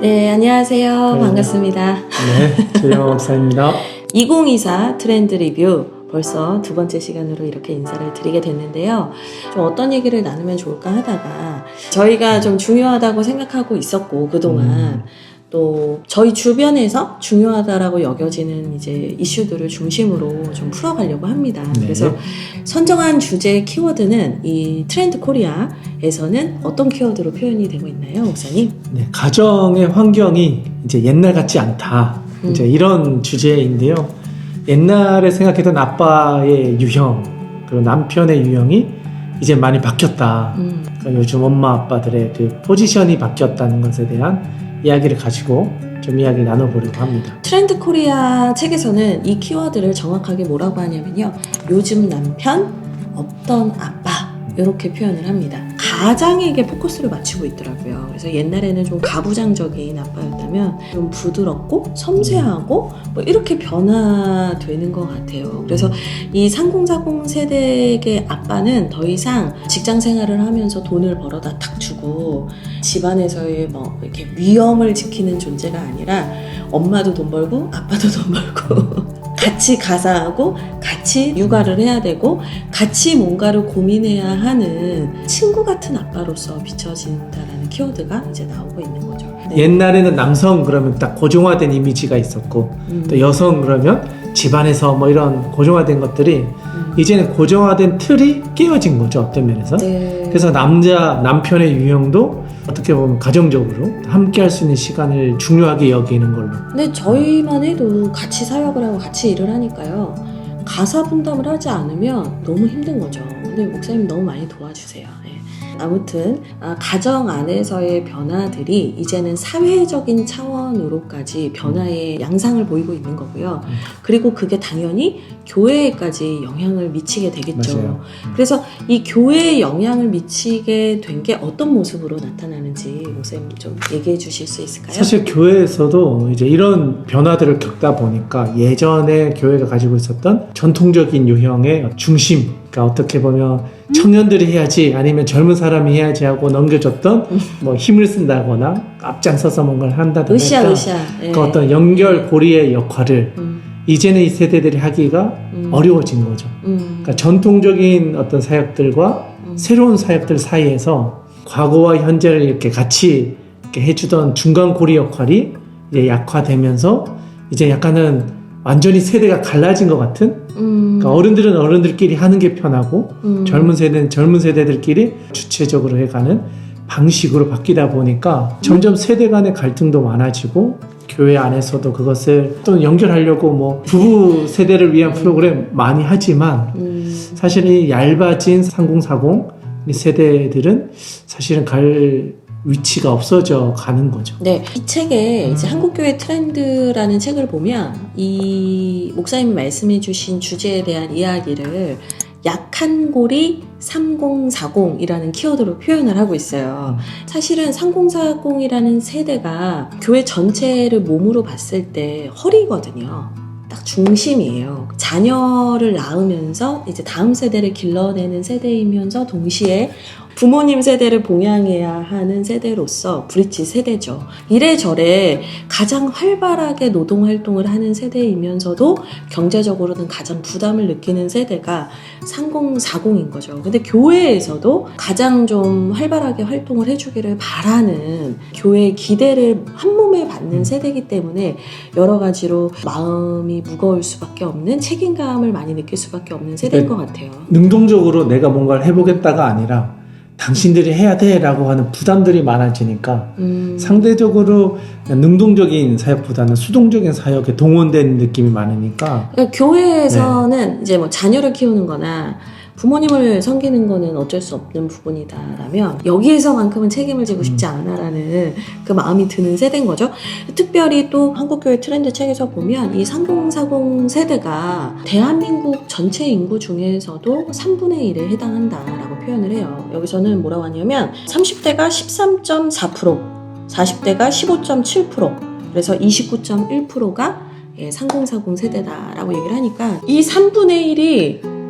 네, 안녕하세요. 네. 반갑습니다. 네, 최영호 목사입니다. 2024 트렌드 리뷰 벌써 두 번째 시간으로 이렇게 인사를 드리게 됐는데요. 좀 어떤 얘기를 나누면 좋을까 하다가 저희가 좀 중요하다고 생각하고 있었고 그동안 또 저희 주변에서 중요하다라고 여겨지는 이제 이슈들을 중심으로 좀 풀어가려고 합니다. 네. 그래서 선정한 주제 키워드는 이 트렌드 코리아에서는 어떤 키워드로 표현이 되고 있나요, 목사님? 네, 가정의 환경이 이제 옛날 같지 않다. 이제 이런 주제인데요. 옛날에 생각했던 아빠의 유형, 그리고 남편의 유형이 이제 많이 바뀌었다. 그러니까 요즘 엄마 아빠들의 그 포지션이 바뀌었다는 것에 대한 이야기를 가지고 좀 이야기를 나눠보려고 합니다. 트렌드 코리아 책에서는 이 키워드를 정확하게 뭐라고 하냐면요. 요즘 남편, 없던 아빠 이렇게 표현을 합니다. 가장에게 포커스를 맞추고 있더라고요. 그래서 옛날에는 좀 가부장적인 아빠였다면 좀 부드럽고 섬세하고 뭐 이렇게 변화되는 것 같아요. 그래서 이 3040 세대의 아빠는 더 이상 직장 생활을 하면서 돈을 벌어다 탁 주고 집안에서의 뭐 이렇게 위엄을 지키는 존재가 아니라 엄마도 돈 벌고 아빠도 돈 벌고 같이 가사하고 같이 육아를 해야 되고 같이 뭔가를 고민해야 하는 친구 같은 아빠로서 비춰진다라는 키워드가 이제 나오고 있는 거죠. 네. 옛날에는 남성 그러면 딱 고정화된 이미지가 있었고 또 여성 그러면 집안에서 뭐 이런 고정화된 것들이 이제는 고정화된 틀이 깨어진 거죠, 어떤 면에서. 네. 그래서 남편의 유형도 어떻게 보면 가정적으로 함께 할 수 있는 시간을 중요하게 여기는 걸로. 근데 저희만 해도 같이 사역을 하고 같이 일을 하니까요. 가사 분담을 하지 않으면 너무 힘든 거죠. 근데 목사님 너무 많이 도와주세요. 네. 아무튼 가정 안에서의 변화들이 이제는 사회적인 차원으로까지 변화의 양상을 보이고 있는 거고요. 그리고 그게 당연히 교회에까지 영향을 미치게 되겠죠. 맞아요. 그래서 이 교회에 영향을 미치게 된 게 어떤 모습으로 나타나는지 목사님 좀 얘기해 주실 수 있을까요? 사실 교회에서도 이제 이런 변화들을 겪다 보니까 예전에 교회가 가지고 있었던 전통적인 유형의 중심, 그러니까 어떻게 보면 청년들이 해야지 아니면 젊은 사람이 해야지 하고 넘겨줬던 뭐 힘을 쓴다거나 앞장서서 뭔가를 한다든가 으쌰. 예. 그 어떤 연결 고리의 역할을 이제는 이 세대들이 하기가 어려워진 거죠. 그러니까 전통적인 어떤 사역들과 새로운 사역들 사이에서 과거와 현재를 이렇게 같이 이렇게 해주던 중간 고리 역할이 이제 약화되면서 이제 약간은 완전히 세대가 갈라진 것 같은. 그러니까 어른들은 어른들끼리 하는 게 편하고 젊은 세대는 젊은 세대들끼리 주체적으로 해가는 방식으로 바뀌다 보니까 점점 세대 간의 갈등도 많아지고 교회 안에서도 그것을 또 연결하려고 뭐 부부 세대를 위한 프로그램 많이 하지만 사실 이 얇아진 3040 이 세대들은 사실은 갈 위치가 없어져 가는 거죠. 네, 이 책에 이제 한국교회 트렌드라는 책을 보면 이 목사님이 말씀해주신 주제에 대한 이야기를 약한 고리 3040이라는 키워드로 표현을 하고 있어요. 사실은 3040이라는 세대가 교회 전체를 몸으로 봤을 때 허리거든요. 딱 중심이에요. 자녀를 낳으면서 이제 다음 세대를 길러내는 세대이면서 동시에 부모님 세대를 봉양해야 하는 세대로서 브릿지 세대죠. 이래저래 가장 활발하게 노동활동을 하는 세대이면서도 경제적으로는 가장 부담을 느끼는 세대가 3040인 거죠. 근데 교회에서도 가장 좀 활발하게 활동을 해주기를 바라는 교회의 기대를 한 몸에 받는 세대이기 때문에 여러 가지로 마음이 무거울 수밖에 없는 책임감을 많이 느낄 수밖에 없는 세대인 것 같아요. 능동적으로 내가 뭔가를 해보겠다가 아니라 당신들이 해야 돼 라고 하는 부담들이 많아지니까 상대적으로 능동적인 사역보다는 수동적인 사역에 동원된 느낌이 많으니까 그러니까 교회에서는 이제 뭐 자녀를 키우는 거나 부모님을 섬기는 거는 어쩔 수 없는 부분이다라면 여기에서만큼은 책임을 지고 싶지 않아라는 그 마음이 드는 세대인 거죠. 특별히 또 한국교회 트렌드 책에서 보면 이 3040 세대가 대한민국 전체 인구 중에서도 3분의 1에 해당한다라고 표현을 해요. 여기서는 뭐라고 하냐면 30대가 13.4%, 40대가 15.7%, 그래서 29.1%가 3040 세대다라고 얘기를 하니까 이 3분의 1이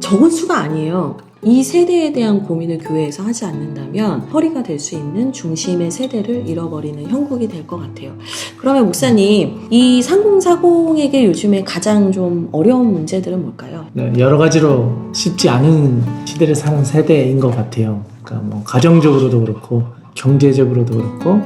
적은 수가 아니에요. 이 세대에 대한 고민을 교회에서 하지 않는다면 허리가 될 수 있는 중심의 세대를 잃어버리는 형국이 될 것 같아요. 그러면 목사님, 이 3040에게 요즘에 가장 좀 어려운 문제들은 뭘까요? 네, 여러 가지로 쉽지 않은 시대를 사는 세대인 것 같아요. 그러니까 뭐 가정적으로도 그렇고 경제적으로도 그렇고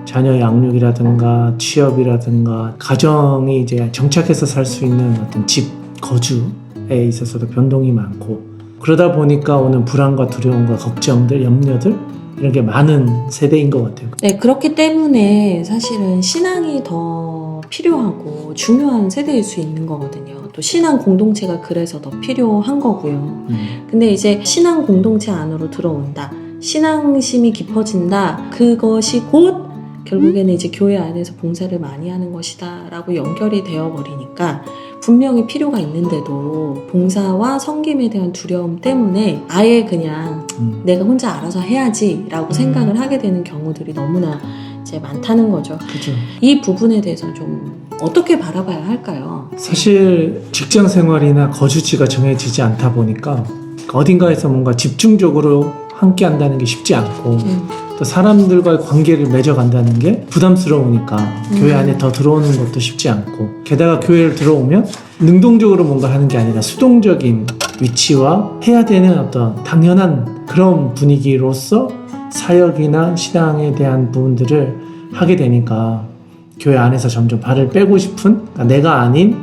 자녀 양육이라든가 취업이라든가 가정이 이제 정착해서 살 수 있는 어떤 집 거주에 있어서도 변동이 많고, 그러다 보니까 오는 불안과 두려움과 걱정들, 염려들 이런 게 많은 세대인 것 같아요. 네, 그렇기 때문에 사실은 신앙이 더 필요하고 중요한 세대일 수 있는 거거든요. 또 신앙 공동체가 그래서 더 필요한 거고요. 근데 이제 신앙 공동체 안으로 들어온다, 신앙심이 깊어진다, 그것이 곧 결국에는 이제 교회 안에서 봉사를 많이 하는 것이다 라고 연결이 되어버리니까 분명히 필요가 있는데도 봉사와 섬김에 대한 두려움 때문에 아예 그냥 내가 혼자 알아서 해야지 라고 생각을 하게 되는 경우들이 너무나 이제 많다는 거죠. 그렇죠. 이 부분에 대해서 좀 어떻게 바라봐야 할까요? 사실 직장 생활이나 거주지가 정해지지 않다 보니까 어딘가에서 뭔가 집중적으로 함께 한다는 게 쉽지 않고 또 사람들과의 관계를 맺어간다는 게 부담스러우니까 교회 안에 더 들어오는 것도 쉽지 않고, 게다가 교회를 들어오면 능동적으로 뭔가 하는 게 아니라 수동적인 위치와 해야 되는 어떤 당연한 그런 분위기로서 사역이나 신앙에 대한 부분들을 하게 되니까 교회 안에서 점점 발을 빼고 싶은, 그러니까 내가 아닌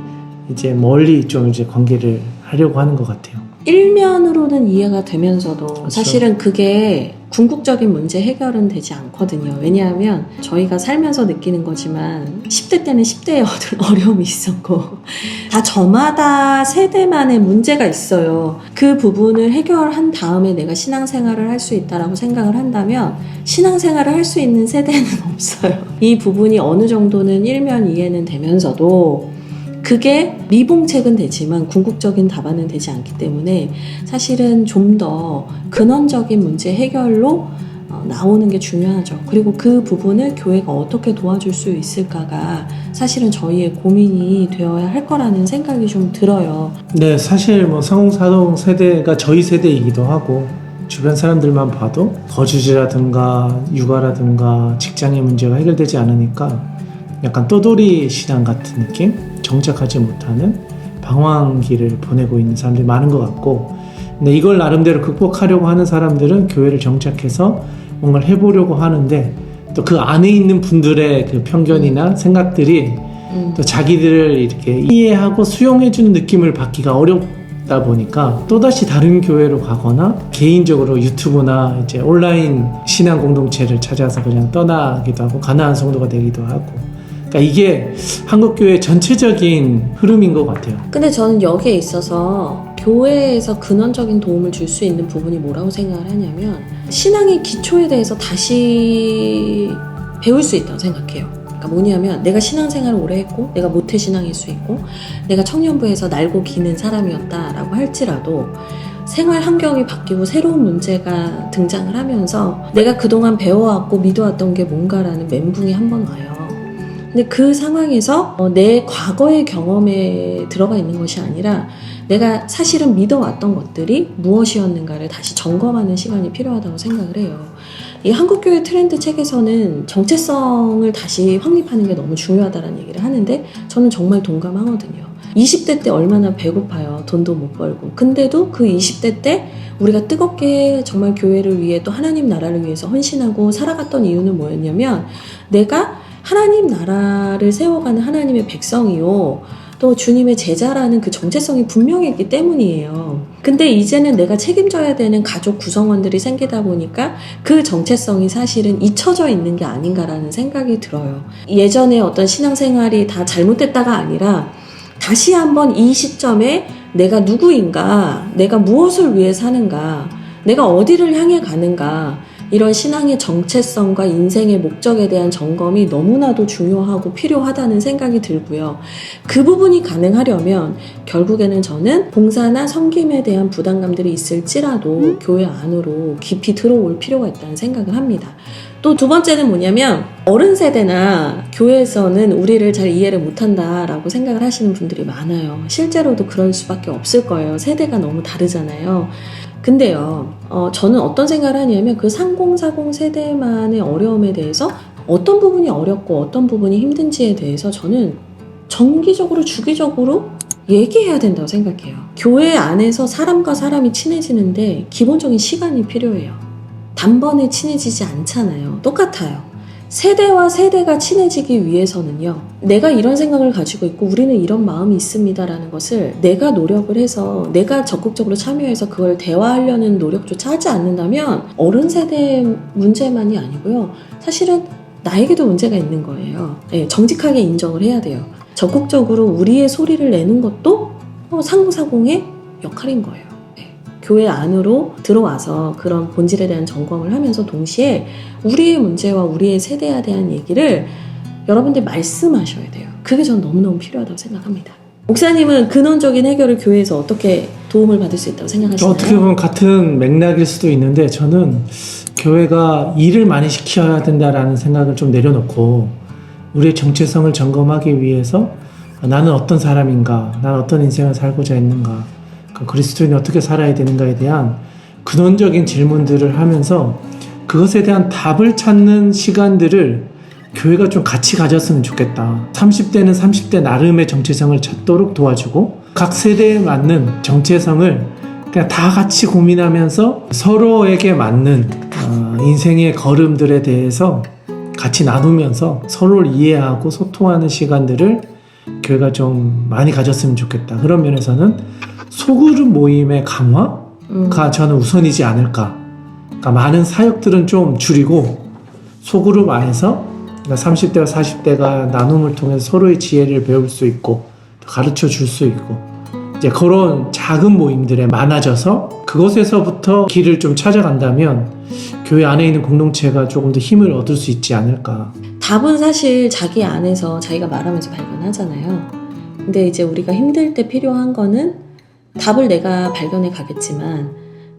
이제 멀리 좀 이제 관계를 하려고 하는 것 같아요. 일면으로는 이해가 되면서도 그렇죠. 사실은 그게 궁극적인 문제 해결은 되지 않거든요. 왜냐하면 저희가 살면서 느끼는 거지만 10대 때는 10대의 어려움이 있었고 다 저마다 세대만의 문제가 있어요. 그 부분을 해결한 다음에 내가 신앙생활을 할 수 있다라고 생각을 한다면 신앙생활을 할 수 있는 세대는 없어요. 이 부분이 어느 정도는 일면 이해는 되면서도 그게 미봉책은 되지만 궁극적인 답안은 되지 않기 때문에 사실은 좀 더 근원적인 문제 해결로 나오는 게 중요하죠. 그리고 그 부분을 교회가 어떻게 도와줄 수 있을까가 사실은 저희의 고민이 되어야 할 거라는 생각이 좀 들어요. 네, 사실 뭐 3040 세대가 저희 세대이기도 하고, 주변 사람들만 봐도 거주지라든가 육아라든가 직장의 문제가 해결되지 않으니까 약간 떠돌이 신앙 같은 느낌? 정착하지 못하는 방황기를 보내고 있는 사람들이 많은 것 같고, 근데 이걸 나름대로 극복하려고 하는 사람들은 교회를 정착해서 뭔가를 해보려고 하는데, 또 그 안에 있는 분들의 그 편견이나 생각들이 또 자기들을 이렇게 이해하고 수용해주는 느낌을 받기가 어렵다 보니까 또다시 다른 교회로 가거나 개인적으로 유튜브나 이제 온라인 신앙 공동체를 찾아서 그냥 떠나기도 하고 가나안 성도가 되기도 하고, 그러니까 이게 한국교회 전체적인 흐름인 것 같아요. 근데 저는 여기에 있어서 교회에서 근원적인 도움을 줄 수 있는 부분이 뭐라고 생각을 하냐면 신앙의 기초에 대해서 다시 배울 수 있다고 생각해요. 그러니까 뭐냐면 내가 신앙생활을 오래 했고 내가 모태신앙일 수 있고 내가 청년부에서 날고 기는 사람이었다라고 할지라도 생활 환경이 바뀌고 새로운 문제가 등장을 하면서 내가 그동안 배워왔고 믿어왔던 게 뭔가라는 멘붕이 한번 와요. 근데 그 상황에서 내 과거의 경험에 들어가 있는 것이 아니라 내가 사실은 믿어왔던 것들이 무엇이었는가를 다시 점검하는 시간이 필요하다고 생각을 해요. 이 한국교회 트렌드 책에서는 정체성을 다시 확립하는 게 너무 중요하다는 얘기를 하는데 저는 정말 동감하거든요. 20대 때 얼마나 배고파요. 돈도 못 벌고. 근데도 그 20대 때 우리가 뜨겁게 정말 교회를 위해 또 하나님 나라를 위해서 헌신하고 살아갔던 이유는 뭐였냐면 내가 하나님 나라를 세워가는 하나님의 백성이요, 또 주님의 제자라는 그 정체성이 분명했기 때문이에요. 근데 이제는 내가 책임져야 되는 가족 구성원들이 생기다 보니까 그 정체성이 사실은 잊혀져 있는 게 아닌가라는 생각이 들어요. 예전에 어떤 신앙생활이 다 잘못됐다가 아니라 다시 한번 이 시점에 내가 누구인가, 내가 무엇을 위해 사는가, 내가 어디를 향해 가는가, 이런 신앙의 정체성과 인생의 목적에 대한 점검이 너무나도 중요하고 필요하다는 생각이 들고요. 그 부분이 가능하려면 결국에는 저는 봉사나 섬김에 대한 부담감들이 있을지라도 교회 안으로 깊이 들어올 필요가 있다는 생각을 합니다. 또 두 번째는 뭐냐면 어른 세대나 교회에서는 우리를 잘 이해를 못한다라고 생각을 하시는 분들이 많아요. 실제로도 그럴 수밖에 없을 거예요. 세대가 너무 다르잖아요. 근데요, 저는 어떤 생각을 하냐면 그 3040 세대만의 어려움에 대해서 어떤 부분이 어렵고 어떤 부분이 힘든지에 대해서 저는 정기적으로 주기적으로 얘기해야 된다고 생각해요. 교회 안에서 사람과 사람이 친해지는데 기본적인 시간이 필요해요. 단번에 친해지지 않잖아요. 똑같아요. 세대와 세대가 친해지기 위해서는요, 내가 이런 생각을 가지고 있고 우리는 이런 마음이 있습니다라는 것을 내가 노력을 해서 내가 적극적으로 참여해서 그걸 대화하려는 노력조차 하지 않는다면 어른 세대의 문제만이 아니고요, 사실은 나에게도 문제가 있는 거예요. 네, 정직하게 인정을 해야 돼요. 적극적으로 우리의 소리를 내는 것도 3040의 역할인 거예요. 네. 교회 안으로 들어와서 그런 본질에 대한 점검을 하면서 동시에 우리의 문제와 우리의 세대에 대한 얘기를 여러분들 말씀하셔야 돼요. 그게 전 너무너무 필요하다고 생각합니다. 목사님은 근원적인 해결을 교회에서 어떻게 도움을 받을 수 있다고 생각하시나요? 어떻게 보면 같은 맥락일 수도 있는데, 저는 교회가 일을 많이 시켜야 된다라는 생각을 좀 내려놓고 우리의 정체성을 점검하기 위해서 나는 어떤 사람인가, 나는 어떤 인생을 살고자 했는가, 그리스도인이 어떻게 살아야 되는가에 대한 근원적인 질문들을 하면서 그것에 대한 답을 찾는 시간들을 교회가 좀 같이 가졌으면 좋겠다. 30대는 30대 나름의 정체성을 찾도록 도와주고, 각 세대에 맞는 정체성을 그냥 다 같이 고민하면서 서로에게 맞는 인생의 걸음들에 대해서 같이 나누면서 서로를 이해하고 소통하는 시간들을 교회가 좀 많이 가졌으면 좋겠다. 그런 면에서는 소그룹 모임의 강화가 저는 우선이지 않을까. 그러니까 많은 사역들은 좀 줄이고 소그룹 안에서 30대와 40대가 나눔을 통해서 서로의 지혜를 배울 수 있고 가르쳐 줄 수 있고, 이제 그런 작은 모임들에 많아져서 그곳에서부터 길을 좀 찾아간다면 교회 안에 있는 공동체가 조금 더 힘을 얻을 수 있지 않을까. 답은 사실 자기 안에서 자기가 말하면서 발견하잖아요. 근데 이제 우리가 힘들 때 필요한 거는 답을 내가 발견해 가겠지만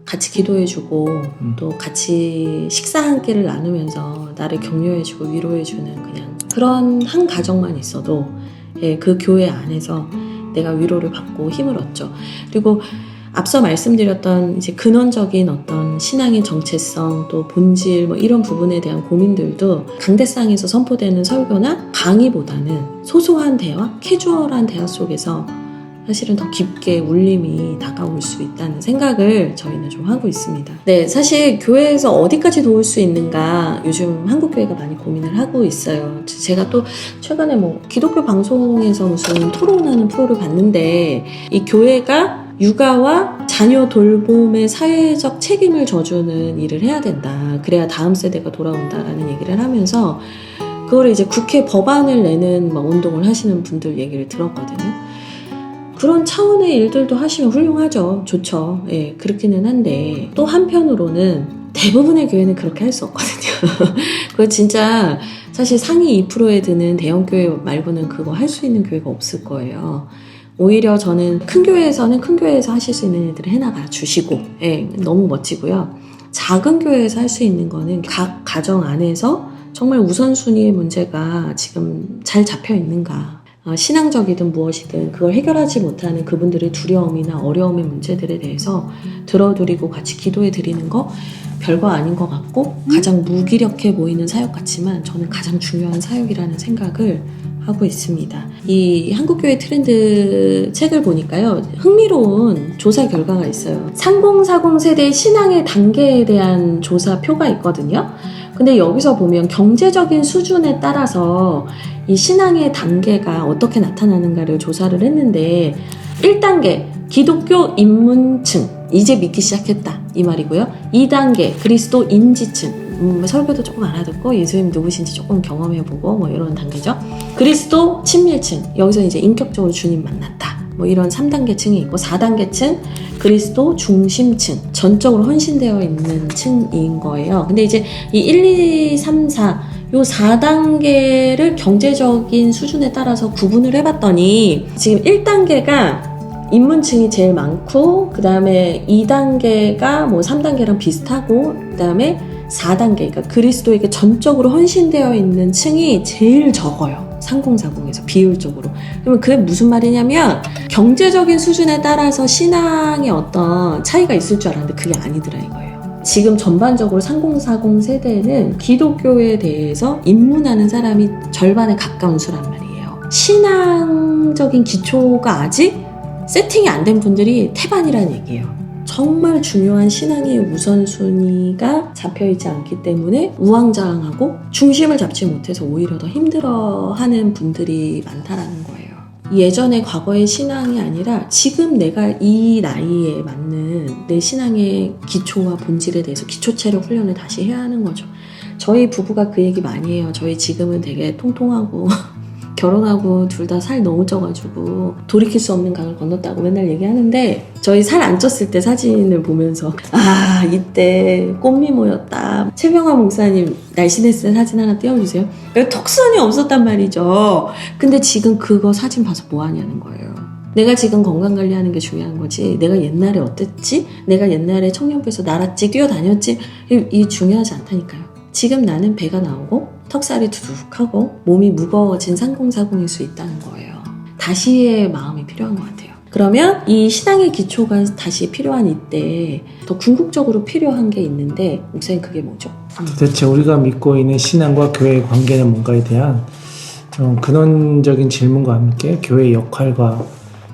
같이 기도해주고 또 같이 식사 한 끼를 나누면서 나를 격려해주고 위로해주는 그냥 그런 한 가정만 있어도 그 교회 안에서 내가 위로를 받고 힘을 얻죠. 그리고 앞서 말씀드렸던 이제 근원적인 어떤 신앙의 정체성 또 본질 뭐 이런 부분에 대한 고민들도 강대상에서 선포되는 설교나 강의보다는 소소한 대화, 캐주얼한 대화 속에서 사실은 더 깊게 울림이 다가올 수 있다는 생각을 저희는 좀 하고 있습니다. 네, 사실 교회에서 어디까지 도울 수 있는가 요즘 한국교회가 많이 고민을 하고 있어요. 제가 또 최근에 기독교 방송에서 무슨 토론하는 프로를 봤는데 이 교회가 육아와 자녀 돌봄의 사회적 책임을 져주는 일을 해야 된다. 그래야 다음 세대가 돌아온다라는 얘기를 하면서 그걸 이제 국회 법안을 내는 운동을 하시는 분들 얘기를 들었거든요. 그런 차원의 일들도 하시면 훌륭하죠. 좋죠. 예, 그렇기는 한데 또 한편으로는 대부분의 교회는 그렇게 할 수 없거든요. 그거 진짜 사실 상위 2%에 드는 대형교회 말고는 그거 할 수 있는 교회가 없을 거예요. 오히려 저는 큰 교회에서는 큰 교회에서 하실 수 있는 일들을 해나가 주시고, 예, 너무 멋지고요. 작은 교회에서 할 수 있는 거는 각 가정 안에서 정말 우선순위의 문제가 지금 잘 잡혀 있는가, 신앙적이든 무엇이든 그걸 해결하지 못하는 그분들의 두려움이나 어려움의 문제들에 대해서 들어드리고 같이 기도해 드리는 거 별거 아닌 것 같고 가장 무기력해 보이는 사역 같지만 저는 가장 중요한 사역이라는 생각을 하고 있습니다. 이 한국교회 트렌드 책을 보니까요, 흥미로운 조사 결과가 있어요. 3040 세대의 신앙의 단계에 대한 조사표가 있거든요. 근데 여기서 보면 경제적인 수준에 따라서 이 신앙의 단계가 어떻게 나타나는가를 조사를 했는데 1단계 기독교 입문층 이제 믿기 시작했다 이 말이고요. 2단계 그리스도 인지층 설교도 조금 알아듣고 예수님 누구신지 조금 경험해보고 이런 단계죠. 그리스도 친밀층 여기서 이제 인격적으로 주님 만났다 이런 3단계 층이 있고 4단계층 그리스도 중심층 전적으로 헌신되어 있는 층인 거예요. 근데 이제 이 1, 2, 3, 4 요 4단계를 경제적인 수준에 따라서 구분을 해봤더니 지금 1단계가 입문층이 제일 많고 그 다음에 2단계가 3단계랑 비슷하고 그 다음에 4단계 그러니까 그리스도에게 전적으로 헌신되어 있는 층이 제일 적어요. 3040에서 비율적으로. 그러면 그게 무슨 말이냐면 경제적인 수준에 따라서 신앙의 어떤 차이가 있을 줄 알았는데 그게 아니더라 이거예요. 지금 전반적으로 3040 세대는 기독교에 대해서 입문하는 사람이 절반에 가까운 수란 말이에요. 신앙적인 기초가 아직 세팅이 안 된 분들이 태반이라는 얘기예요. 정말 중요한 신앙의 우선순위가 잡혀있지 않기 때문에 우왕좌왕하고 중심을 잡지 못해서 오히려 더 힘들어하는 분들이 많다라는 거예요. 예전의 과거의 신앙이 아니라 지금 내가 이 나이에 맞는 내 신앙의 기초와 본질에 대해서 기초체력 훈련을 다시 해야 하는 거죠. 저희 부부가 그 얘기 많이 해요. 저희 지금은 되게 통통하고 결혼하고 둘 다 살 너무 쪄가지고 돌이킬 수 없는 강을 건넜다고 맨날 얘기하는데 저희 살 안 쪘을 때 사진을 보면서 아 이때 꽃미모였다. 최병화 목사님 날씬했을 때 사진 하나 띄워주세요. 턱선이 없었단 말이죠. 근데 지금 그거 사진 봐서 뭐 하냐는 거예요. 내가 지금 건강관리하는 게 중요한 거지 내가 옛날에 어땠지? 내가 옛날에 청년부에서 날았지? 뛰어다녔지? 이 중요하지 않다니까요. 지금 나는 배가 나오고 턱살이 두둑하고 몸이 무거워진 3040일 수 있다는 거예요. 다시의 마음이 필요한 것 같아요. 그러면 이 신앙의 기초가 다시 필요한 이때 더 궁극적으로 필요한 게 있는데 목사님 그게 뭐죠? 도대체 우리가 믿고 있는 신앙과 교회의 관계는 뭔가에 대한 좀 근원적인 질문과 함께 교회의 역할과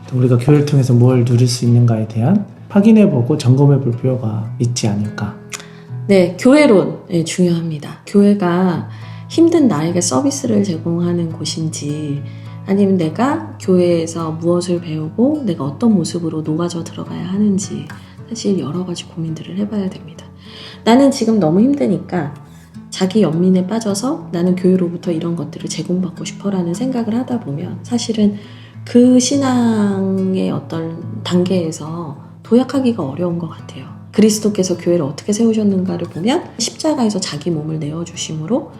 또 우리가 교회를 통해서 뭘 누릴 수 있는가에 대한 확인해보고 점검해볼 필요가 있지 않을까. 네, 교회론 중요합니다. 교회가 힘든 나에게 서비스를 제공하는 곳인지 아니면 내가 교회에서 무엇을 배우고 내가 어떤 모습으로 녹아져 들어가야 하는지 사실 여러 가지 고민들을 해봐야 됩니다. 나는 지금 너무 힘드니까 자기 연민에 빠져서 나는 교회로부터 이런 것들을 제공받고 싶어라는 생각을 하다 보면 사실은 그 신앙의 어떤 단계에서 도약하기가 어려운 것 같아요. 그리스도께서 교회를 어떻게 세우셨는가를 보면 십자가에서 자기 몸을 내어주심으로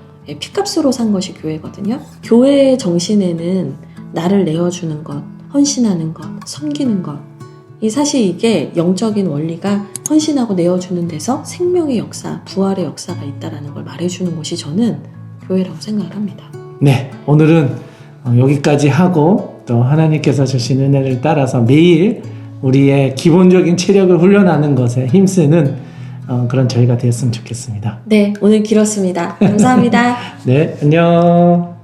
피값으로 산 것이 교회거든요. 교회의 정신에는 나를 내어주는 것, 헌신하는 것, 섬기는 것. 사실 이게 영적인 원리가 헌신하고 내어주는 데서 생명의 역사, 부활의 역사가 있다는 걸 말해주는 것이 저는 교회라고 생각을 합니다. 네, 오늘은 여기까지 하고 또 하나님께서 주신 은혜를 따라서 매일 우리의 기본적인 체력을 훈련하는 것에 힘쓰는 그런 저희가 되었으면 좋겠습니다. 네, 오늘 길었습니다. 감사합니다. 네, 안녕.